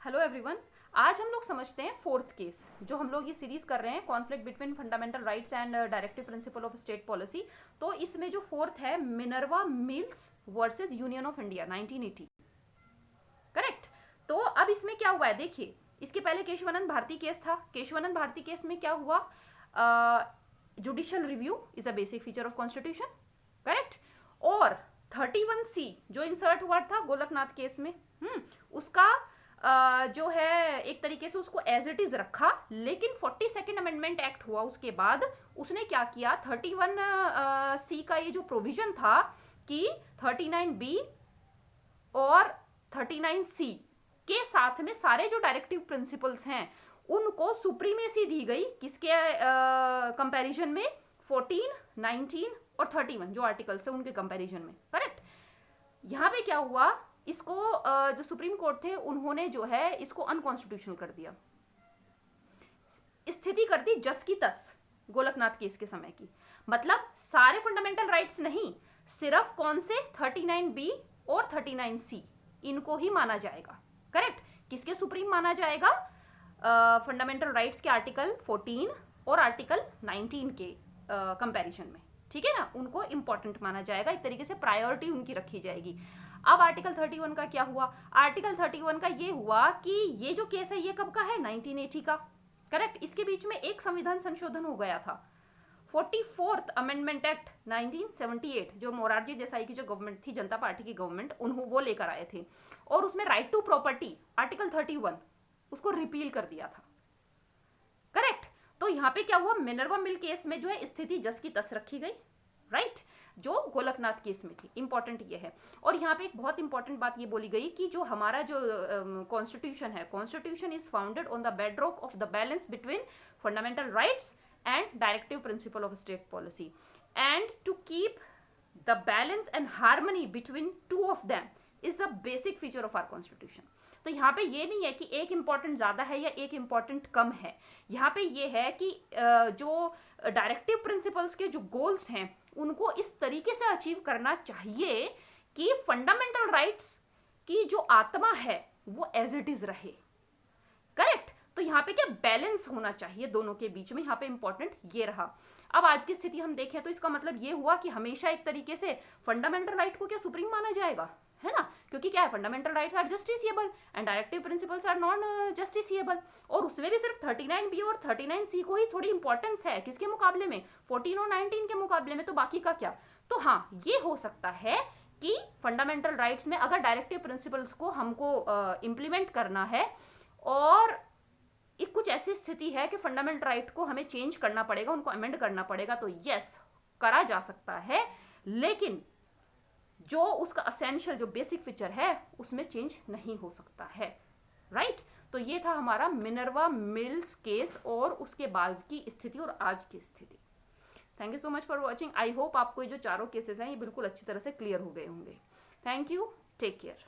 Hello everyone. आज हम लोग समझते हैं फोर्थ केस। जो हम लोग ये सीरीज कर रहे हैं conflict between fundamental rights and directive principle of state policy. तो इसमें जो फोर्थ है Minerva mills versus union of India 1980। Correct. तो अब इसमें क्या हुआ है देखिए, इसके पहले केशवानंद भारती केस था। केशवानंद भारती केस में क्या हुआ, judicial review is a basic feature of constitution. Correct. और 31C जो इंसर्ट हुआ था गोलकनाथ केस में, उसका जो है एक तरीके से उसको एज इट इज रखा, लेकिन 42nd अमेंडमेंट एक्ट हुआ उसके बाद उसने क्या किया, 31C का ये जो प्रोविजन था कि 39B और 39C के साथ में सारे जो डायरेक्टिव प्रिंसिपल्स हैं उनको सुप्रीमेसी दी गई। किसके कंपैरिजन में, 14, 19 और 31 जो आर्टिकल्स थे उनके कंपैरिजन में। करेक्ट। यहाँ पे क्या हुआ, इसको जो सुप्रीम कोर्ट थे उन्होंने जो है इसको अनकॉन्स्टिट्यूशनल कर दिया, स्थिति कर दी जस की तस गोलकनाथ केस के समय की। मतलब सारे फंडामेंटल राइट्स नहीं, सिर्फ कौन से 39B और 39C इनको ही माना जाएगा। करेक्ट। किसके सुप्रीम माना जाएगा, फंडामेंटल राइट्स के आर्टिकल 14 और आर्टिकल 19 के कंपैरिजन में। ठीक है ना, उनको इंपॉर्टेंट माना जाएगा, एक तरीके से प्रायोरिटी उनकी रखी जाएगी। अब आर्टिकल 31 का क्या हुआ, आर्टिकल 31 का ये हुआ कि ये जो केस है ये कब का है, 1980 का। करेक्ट। इसके बीच में एक संविधान संशोधन हो गया था, 44th अमेंडमेंट एक्ट 1978, जो मोरारजी देसाई की जो गवर्नमेंट थी, जनता पार्टी की गवर्नमेंट, उन्होंने वो लेकर आए थे। और उसमें राइट टू प्रॉपर्टी आर्टिकल 31 उसको रिपील कर दिया था। करेक्ट। तो यहाँ पे क्या हुआ, मिनर्वा मिल केस में जो है स्थिति जस की तस रखी गई। राइट। जो गोलकनाथ केस में थी, इंपॉर्टेंट ये है। और यहाँ पे एक बहुत इंपॉर्टेंट बात ये बोली गई कि जो हमारा जो कॉन्स्टिट्यूशन है, constitution is founded on the bedrock of the balance between fundamental rights and directive principle of state policy, and to keep the balance and harmony between two of them is a basic feature of our constitution. तो यहाँ पे ये नहीं है कि एक important ज़्यादा है या एक इम्पॉर्टेंट कम है। यहाँ पे ये है कि जो डायरेक्टिव प्रिंसिपल्स के जो गोल्स हैं उनको इस तरीके से अचीव करना चाहिए कि फंडामेंटल राइट्स की जो आत्मा है वो एज इट इज रहे। करेक्ट। तो यहाँ पे क्या बैलेंस होना चाहिए दोनों के बीच में, यहाँ पे इंपॉर्टेंट ये रहा। अब आज की स्थिति हम देखें तो इसका मतलब ये हुआ कि हमेशा एक तरीके से फंडामेंटल राइट को क्या सुप्रीम माना जाएगा, है ना, क्योंकि क्या है, fundamental rights are justiciable and directive principles are non justiciable. और उसमें भी सिर्फ 39B और 39C को ही थोड़ी इंपॉर्टेंस है, किसके मुकाबले में, 14 और 19 के मुकाबले में, तो बाकी का क्या। तो हाँ, ये हो सकता है कि फंडामेंटल राइट्स में अगर डायरेक्टिव प्रिंसिपल्स को हमको इम्प्लीमेंट करना है और एक कुछ ऐसी स्थिति है कि फंडामेंटल राइट को हमें चेंज करना पड़ेगा, उनको अमेंड करना पड़ेगा, तो यस करा जा सकता है, लेकिन जो उसका असेंशियल जो बेसिक फीचर है उसमें चेंज नहीं हो सकता है। राइट। तो ये था हमारा मिनर्वा मिल्स केस और उसके बाद की स्थिति और आज की स्थिति। Thank you so much for watching. I hope आपको ये जो चारों केसेस हैं ये बिल्कुल अच्छी तरह से क्लियर हो गए होंगे। Thank you, take care.